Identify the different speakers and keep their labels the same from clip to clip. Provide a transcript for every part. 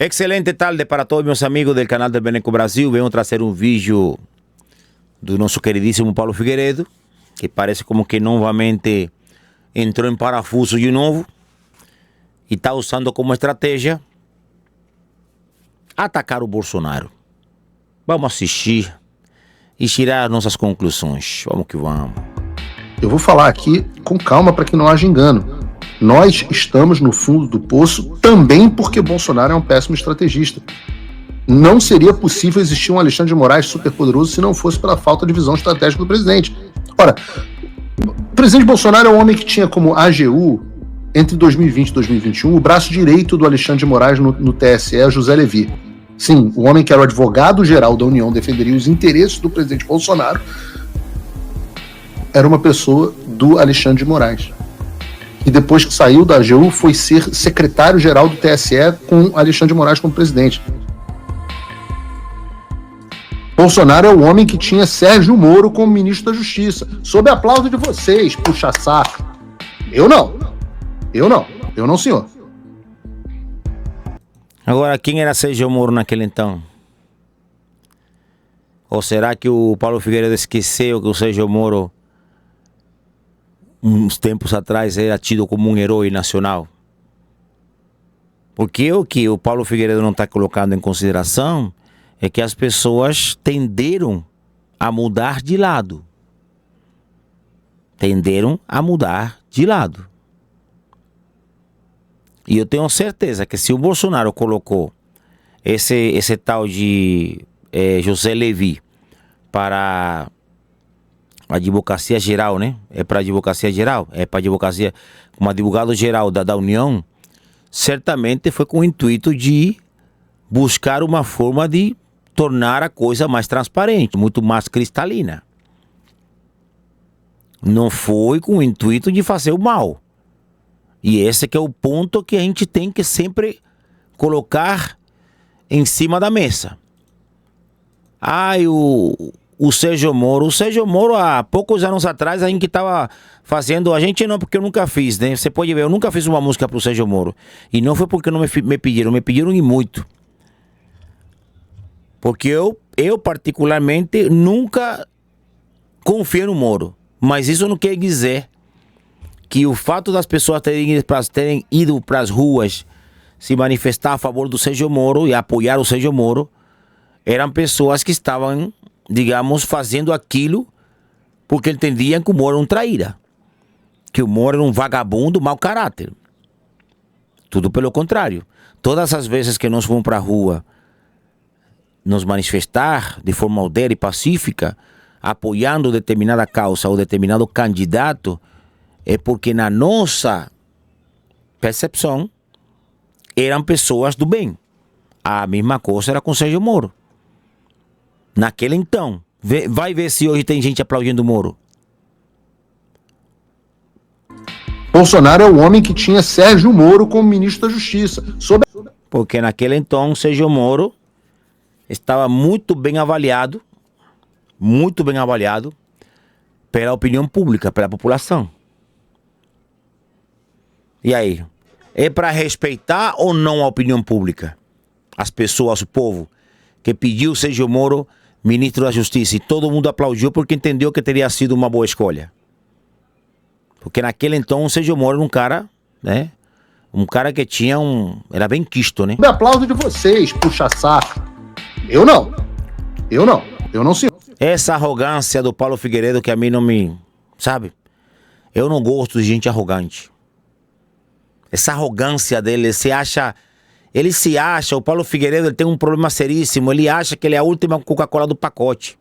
Speaker 1: Excelente tarde para todos meus amigos do canal do Beneco Brasil. Venho trazer um vídeo do nosso queridíssimo Paulo Figueiredo, que parece como que novamente entrou em parafuso de novo e está usando como estratégia atacar o Bolsonaro. Vamos assistir e tirar nossas conclusões. Vamos que vamos.
Speaker 2: Eu vou falar aqui com calma para que não haja engano. Nós estamos no fundo do poço também porque Bolsonaro é um péssimo estrategista. Não seria possível existir um Alexandre de Moraes superpoderoso se não fosse pela falta de visão estratégica do presidente. Ora, o presidente Bolsonaro é um homem que tinha como AGU, entre 2020 e 2021, o braço direito do Alexandre de Moraes no TSE, José Levi. Sim, o homem que era o advogado-geral da União, defenderia os interesses do presidente Bolsonaro, era uma pessoa do Alexandre de Moraes. E depois que saiu da AGU, foi ser secretário-geral do TSE com Alexandre de Moraes como presidente. Bolsonaro é o homem que tinha Sérgio Moro como ministro da Justiça, sob aplauso de vocês, puxa-saco. Eu não, senhor.
Speaker 1: Agora, quem era Sérgio Moro naquele então? Ou será que o Paulo Figueiredo esqueceu que o Sérgio Moro, uns tempos atrás, era tido como um herói nacional? Porque o que o Paulo Figueiredo não está colocando em consideração é que as pessoas tenderam a mudar de lado. E eu tenho certeza que se o Bolsonaro colocou esse tal de José Levi para a advocacia geral, né? É para a advocacia geral, é para a advocacia, como advogado geral da União, certamente foi com o intuito de buscar uma forma de tornar a coisa mais transparente, muito mais cristalina. Não foi com o intuito de fazer o mal. E esse que é o ponto que a gente tem que sempre colocar em cima da mesa. O Sérgio Moro, há poucos anos atrás, a gente estava fazendo, a gente não, porque eu nunca fiz, né? Você pode ver, eu nunca fiz uma música pro Sérgio Moro. E não foi porque não me pediram e muito. Porque eu particularmente nunca confio no Moro. Mas isso não quer dizer que o fato das pessoas terem ido para as ruas se manifestar a favor do Sérgio Moro e apoiar o Sérgio Moro, eram pessoas que estavam, digamos, fazendo aquilo porque entendiam que o Moro era um traíra, que o Moro era um vagabundo, mau caráter. Tudo pelo contrário. Todas as vezes que nós fomos para a rua nos manifestar de forma audera e pacífica, apoiando determinada causa ou determinado candidato, é porque na nossa percepção eram pessoas do bem. A mesma coisa era com Sérgio Moro. Naquele então. Vai ver se hoje tem gente aplaudindo o Moro.
Speaker 2: Bolsonaro é o homem que tinha Sérgio Moro como ministro da Justiça.
Speaker 1: Porque naquele então Sérgio Moro estava muito bem avaliado pela opinião pública, pela população. E aí? É para respeitar ou não a opinião pública? As pessoas, o povo, que pediu Sérgio Moro ministro da Justiça e todo mundo aplaudiu porque entendeu que teria sido uma boa escolha. Porque naquele então o Sérgio Moro era um cara, né? Um cara que tinha era bem quisto, né?
Speaker 2: Sob aplauso de vocês, puxa-saco. Eu não, senhor.
Speaker 1: Essa arrogância do Paulo Figueiredo que a mim não me... Sabe? Eu não gosto de gente arrogante. Essa arrogância dele, ele se acha, o Paulo Figueiredo, ele tem um problema seríssimo, ele acha que ele é a última Coca-Cola do pacote.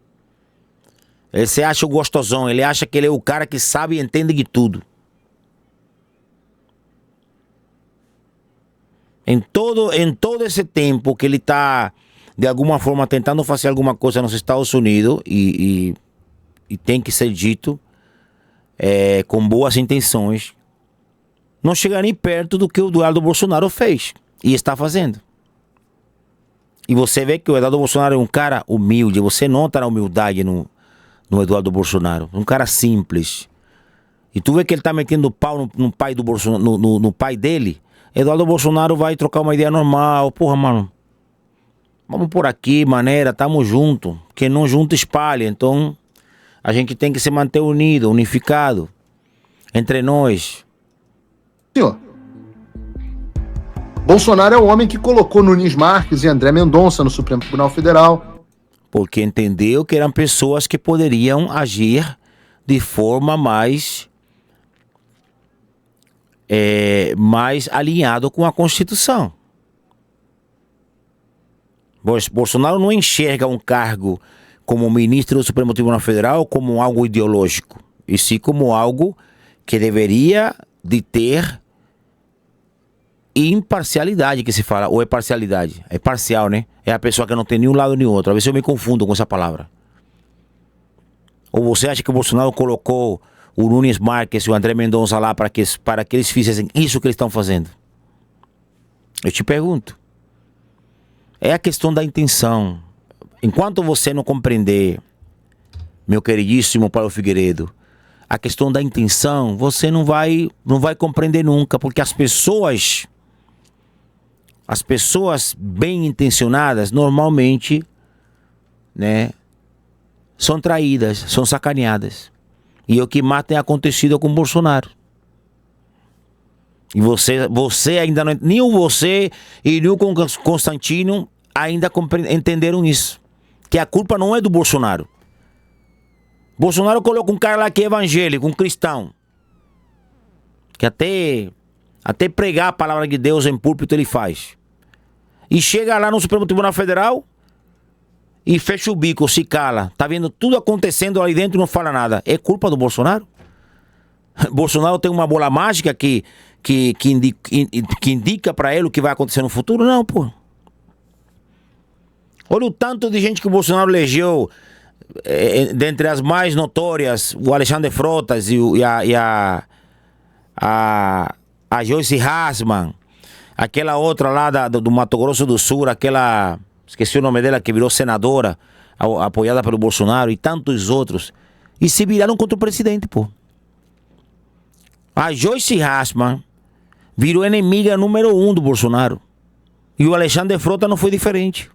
Speaker 1: Ele se acha o gostosão, ele acha que ele é o cara que sabe e entende de tudo. Em todo esse tempo que ele está, de alguma forma, tentando fazer alguma coisa nos Estados Unidos, e tem que ser dito, com boas intenções, não chega nem perto do que o Eduardo Bolsonaro fez e está fazendo. E você vê que o Eduardo Bolsonaro é um cara humilde, você nota a humildade no Eduardo Bolsonaro, um cara simples. E tu vê que ele está metendo pau no pai do Bolsonaro, no pai dele, Eduardo Bolsonaro vai trocar uma ideia normal. Porra, mano, vamos por aqui, maneira, tamo junto. Quem não junta espalha. Então, a gente tem que se manter unido, unificado, entre nós.
Speaker 2: Senhor, Bolsonaro é o homem que colocou Nunes Marques e André Mendonça no Supremo Tribunal Federal.
Speaker 1: Porque entendeu que eram pessoas que poderiam agir de forma mais alinhado com a Constituição. Bolsonaro não enxerga um cargo como ministro do Supremo Tribunal Federal como algo ideológico, e sim como algo que deveria de ter imparcialidade, que se fala, ou é parcialidade? É parcial, né? É a pessoa que não tem nenhum lado nem outro. Às vezes eu me confundo com essa palavra. Ou você acha que o Bolsonaro colocou o Nunes Marques e o André Mendonça lá para que eles fizessem isso que eles estão fazendo? Eu te pergunto. É a questão da intenção. Enquanto você não compreender, meu queridíssimo Paulo Figueiredo, a questão da intenção, você não vai compreender nunca, porque as pessoas bem intencionadas, normalmente, né, são traídas, são sacaneadas. E o que mais tem acontecido com o Bolsonaro. E você ainda não... Nem você e nem o Constantino ainda entenderam isso. Que a culpa não é do Bolsonaro. Bolsonaro coloca um cara lá que é evangélico, um cristão. Que até pregar a palavra de Deus em púlpito ele faz. E chega lá no Supremo Tribunal Federal e fecha o bico, se cala. Tá vendo tudo acontecendo ali dentro e não fala nada. É culpa do Bolsonaro? Bolsonaro tem uma bola mágica que indica pra ele o que vai acontecer no futuro? Não, pô. Olha o tanto de gente que o Bolsonaro elegeu, dentre as mais notórias, o Alexandre Frotas e a Joyce Hasman, aquela outra lá do Mato Grosso do Sul, aquela, esqueci o nome dela, que virou senadora, apoiada pelo Bolsonaro, e tantos outros, e se viraram contra o presidente, pô. A Joyce Hasman virou inimiga número 1 do Bolsonaro, e o Alexandre Frota não foi diferente.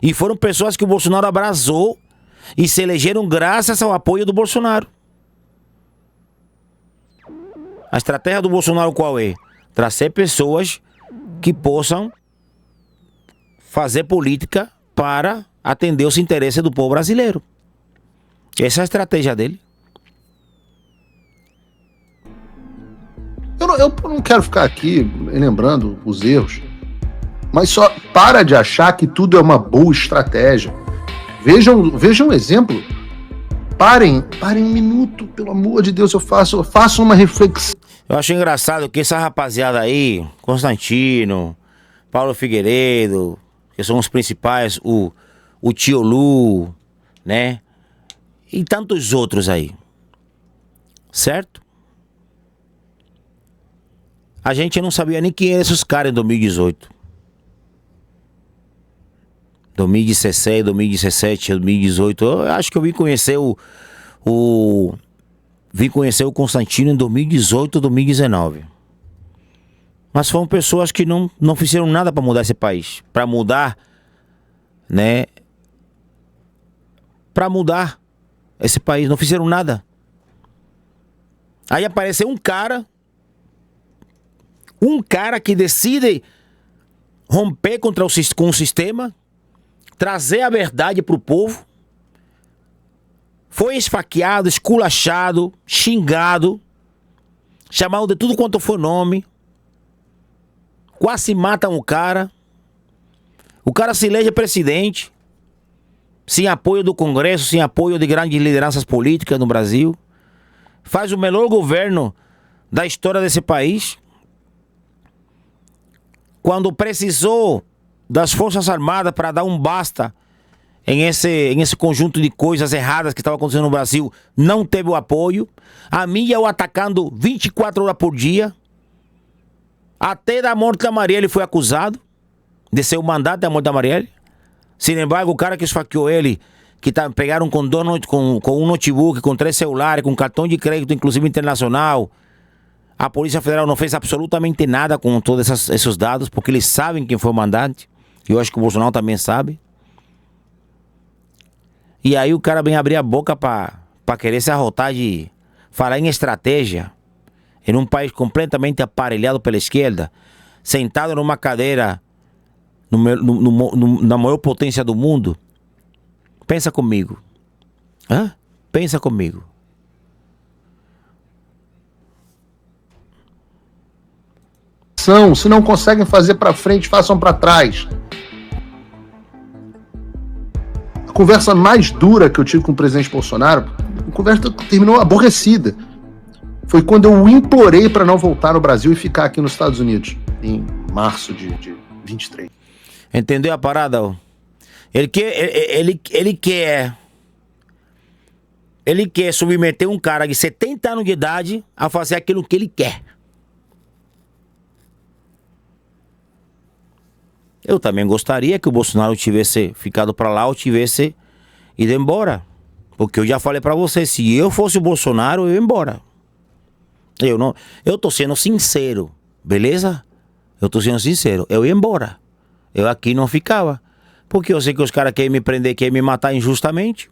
Speaker 1: E foram pessoas que o Bolsonaro abraçou e se elegeram graças ao apoio do Bolsonaro. A estratégia do Bolsonaro qual é? Trazer pessoas que possam fazer política para atender os interesses do povo brasileiro. Essa é a estratégia dele.
Speaker 2: Eu não quero ficar aqui lembrando os erros, mas só para de achar que tudo é uma boa estratégia. Vejam um exemplo. Parem um minuto, pelo amor de Deus, eu faço uma reflexão.
Speaker 1: Eu acho engraçado que essa rapaziada aí, Constantino, Paulo Figueiredo, que são os principais, o Tio Lu, né? E tantos outros aí. Certo? A gente não sabia nem quem eram esses caras em 2018. 2016, 2017, 2018. Eu acho que eu vim conhecer o Constantino em 2018, 2019. Mas foram pessoas que não fizeram nada para mudar esse país. Para mudar, né? Para mudar esse país. Não fizeram nada. Aí apareceu um cara que decide romper com o sistema, trazer a verdade para o povo. Foi esfaqueado, esculachado, xingado, chamado de tudo quanto foi nome. Quase matam o cara. O cara se elege presidente, sem apoio do Congresso, sem apoio de grandes lideranças políticas no Brasil. Faz o melhor governo da história desse país. Quando precisou das Forças Armadas para dar um basta em esse conjunto de coisas erradas que estava acontecendo no Brasil, não teve o apoio. A mídia o atacando 24 horas por dia. Até da morte da Marielle foi acusado de ser o mandato da morte da Marielle. Sin embargo, o cara que esfaqueou ele, que pegaram com um notebook, com 3 celulares, com cartão de crédito, inclusive internacional, A Polícia Federal não fez absolutamente nada com todos esses dados, porque eles sabem quem foi o mandante. E eu acho que o Bolsonaro também sabe. E aí o cara vem abrir a boca pra querer se arrotar de falar em estratégia. Em um país completamente aparelhado pela esquerda, sentado numa cadeira na maior potência do mundo. Pensa comigo. Hã? Pensa comigo.
Speaker 2: Se não conseguem fazer para frente, façam para trás. A conversa mais dura que eu tive com o presidente Bolsonaro, a conversa terminou aborrecida. Foi quando eu o implorei para não voltar no Brasil e ficar aqui nos Estados Unidos, em março de 23.
Speaker 1: Entendeu a parada? Ele quer submeter um cara de 70 anos de idade a fazer aquilo que ele quer. Eu também gostaria que o Bolsonaro tivesse ficado pra lá ou tivesse ido embora. Porque eu já falei pra você, se eu fosse o Bolsonaro, eu ia embora. Eu tô sendo sincero, beleza? Eu tô sendo sincero, eu ia embora. Eu aqui não ficava. Porque eu sei que os caras querem me prender, querem me matar injustamente.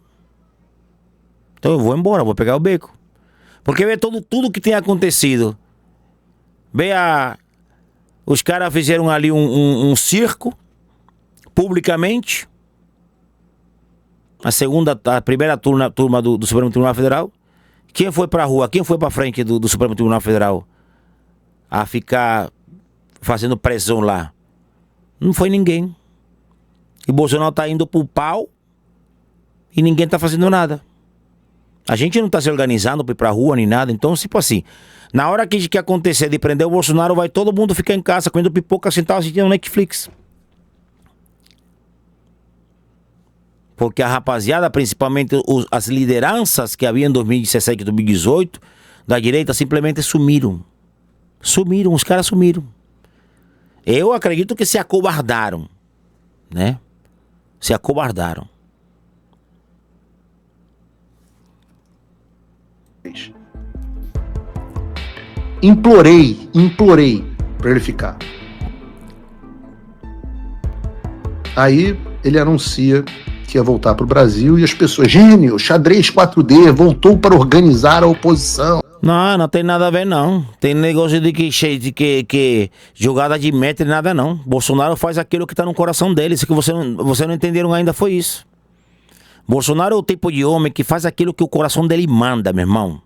Speaker 1: Então eu vou embora, vou pegar o beco. Porque vê tudo que tem acontecido. Vê os caras fizeram ali um circo, publicamente. A primeira turma do Supremo Tribunal Federal. Quem foi pra rua, quem foi pra frente do Supremo Tribunal Federal a ficar fazendo pressão lá? Não foi ninguém. E o Bolsonaro tá indo pro pau e ninguém tá fazendo nada. A gente não tá se organizando pra ir pra rua nem nada. Então, tipo assim, na hora que acontecer de prender o Bolsonaro, vai todo mundo ficar em casa comendo pipoca, sentado assistindo Netflix. Porque a rapaziada, principalmente as lideranças que havia em 2017 e 2018, da direita, simplesmente sumiram. Sumiram, os caras sumiram. Eu acredito que se acobardaram, né? Se acobardaram.
Speaker 2: Implorei pra ele ficar. Aí ele anuncia que ia voltar pro Brasil e as pessoas, gênio, xadrez 4D, voltou para organizar a oposição.
Speaker 1: Não tem nada a ver não. Tem negócio de que jogada de meta e nada não. Bolsonaro faz aquilo que tá no coração dele. Isso que você não entenderam ainda foi isso. Bolsonaro é o tipo de homem que faz aquilo que o coração dele manda, meu irmão.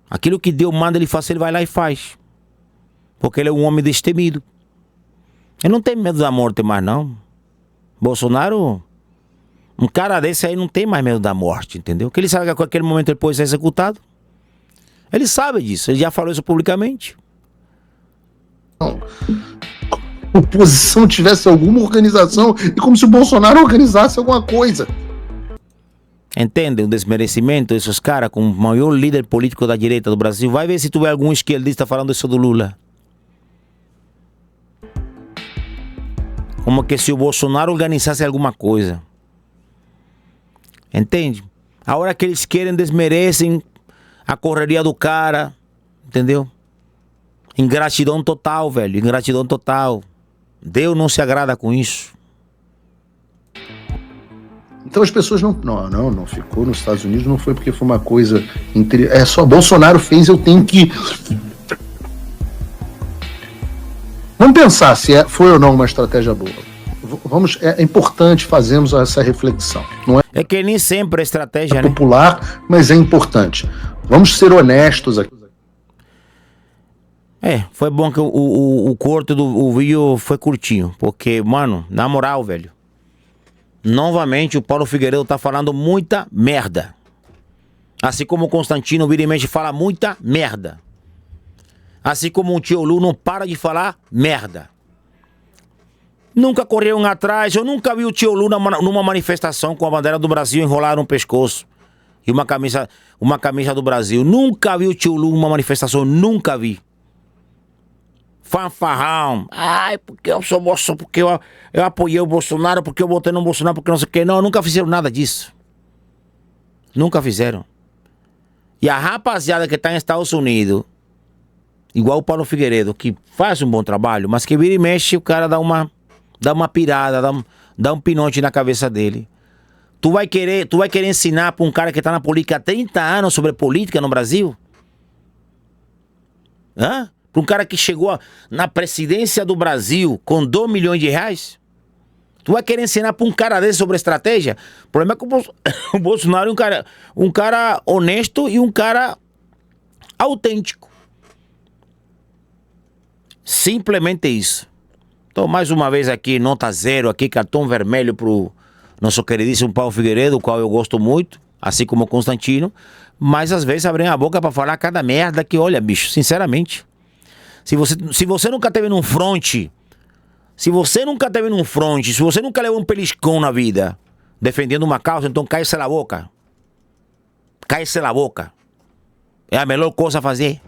Speaker 1: Aquilo que Deus manda ele fazer, ele vai lá e faz. Porque ele é um homem destemido. Ele não tem medo da morte mais não. Bolsonaro, um cara desse aí não tem mais medo da morte, entendeu? Porque ele sabe que a qualquer momento ele pode ser executado. Ele sabe disso, ele já falou isso publicamente.
Speaker 2: Não. A oposição tivesse alguma organização e como se o Bolsonaro organizasse alguma coisa.
Speaker 1: Entende o desmerecimento desses caras com o maior líder político da direita do Brasil? Vai ver se tu vê algum esquerdista falando isso do Lula. Como que se o Bolsonaro organizasse alguma coisa. Entende? A hora que eles querem, desmerecem a correria do cara. Entendeu? Ingratidão total, velho. Ingratidão total. Deus não se agrada com isso.
Speaker 2: Então as pessoas não ficou nos Estados Unidos, não foi porque foi uma coisa é só Bolsonaro fez, eu tenho que vamos pensar se foi ou não uma estratégia boa. É importante fazermos essa reflexão, não é?
Speaker 1: É que nem sempre a estratégia, né?
Speaker 2: Popular, mas é importante. Vamos ser honestos aqui.
Speaker 1: Foi bom que o corte do vídeo foi curtinho, porque, mano, na moral, velho, novamente o Paulo Figueiredo tá falando muita merda. Assim como o Constantino vira e mexe fala muita merda. Assim como o tio Lu não para de falar merda. Nunca correram atrás, eu nunca vi o tio Lu numa manifestação com a bandeira do Brasil enrolar no pescoço. E uma camisa do Brasil. Nunca vi o tio Lu numa manifestação, nunca vi. Fanfarrão. Ai, porque eu sou Bolsonaro, porque eu apoiei o Bolsonaro, porque eu votei no Bolsonaro, porque não sei o que. Não, nunca fizeram nada disso. Nunca fizeram. E a rapaziada que tá nos Estados Unidos, igual o Paulo Figueiredo, que faz um bom trabalho, mas que vira e mexe, o cara dá uma pirada, dá um pinote na cabeça dele. Tu vai querer ensinar pra um cara que tá na política há 30 anos sobre política no Brasil? Hã? Pra um cara que chegou na presidência do Brasil com 2 milhões de reais? Tu vai querer ensinar pra um cara desse sobre estratégia? O problema é que o Bolsonaro é um cara honesto e um cara autêntico. Simplesmente isso. Então, mais uma vez aqui, nota 0, aqui, cartão vermelho pro nosso queridíssimo Paulo Figueiredo, o qual eu gosto muito, assim como o Constantino, mas às vezes abrem a boca pra falar cada merda que, olha, bicho, sinceramente, se você nunca teve num fronte, se você nunca levou um beliscão na vida, defendendo uma causa, então cai-se na boca. Cai-se na boca. É a melhor coisa a fazer.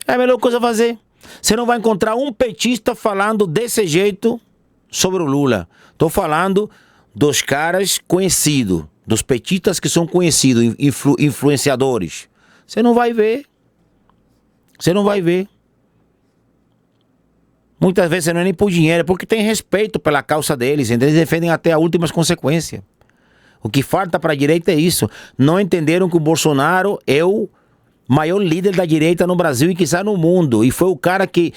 Speaker 1: É a melhor coisa a fazer. Você não vai encontrar um petista falando desse jeito sobre o Lula. Estou falando dos caras conhecidos, dos petistas que são conhecidos, influenciadores. Você não vai ver. Você não vai ver. Muitas vezes não é nem por dinheiro, é porque tem respeito pela causa deles. Eles defendem até as últimas consequências. O que falta para a direita é isso. Não entenderam que o Bolsonaro é o maior líder da direita no Brasil e quizá no mundo. E foi o cara que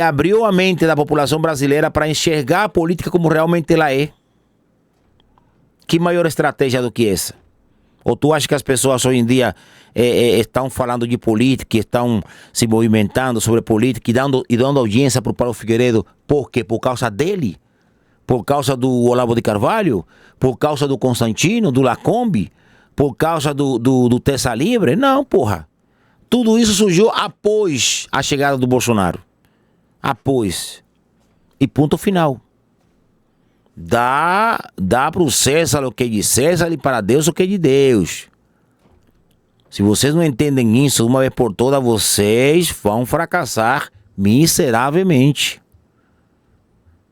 Speaker 1: abriu a mente da população brasileira para enxergar a política como realmente ela é. Que maior estratégia do que essa? Ou tu acha que as pessoas hoje em dia estão falando de política, estão se movimentando sobre política e dando audiência para o Paulo Figueiredo? Por quê? Por causa dele? Por causa do Olavo de Carvalho? Por causa do Constantino, do Lacombe? Por causa do Terça Livre? Não, porra. Tudo isso surgiu após a chegada do Bolsonaro. Após. E ponto final. Dá para o César o que é de César e para Deus o que é de Deus. Se vocês não entendem isso, uma vez por todas, vocês vão fracassar miseravelmente.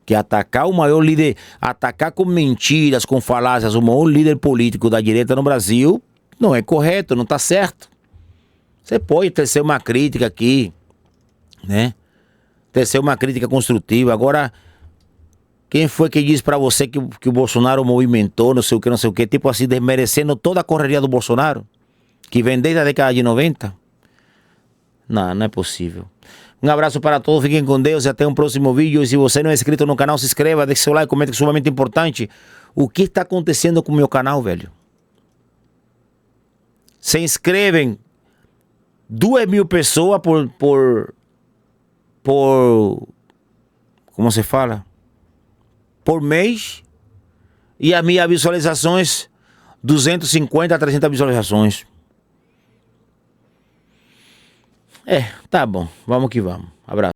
Speaker 1: Que atacar o maior líder, atacar com mentiras, com falácias, o maior líder político da direita no Brasil, não é correto, não está certo. Você pode tecer uma crítica aqui, né? Tecer uma crítica construtiva. Agora, quem foi que disse pra você que o Bolsonaro movimentou, não sei o que, tipo assim, desmerecendo toda a correria do Bolsonaro? Que vem desde a década de 90? Não é possível. Um abraço para todos, fiquem com Deus e até um próximo vídeo. E se você não é inscrito no canal, se inscreva, deixe seu like, comente, que é sumamente importante. O que está acontecendo com o meu canal, velho? Se inscrevem 2.000 pessoas por como se fala? Por mês. E as minhas visualizações 250 a 300 visualizações. Tá bom, vamos que vamos. Abraço.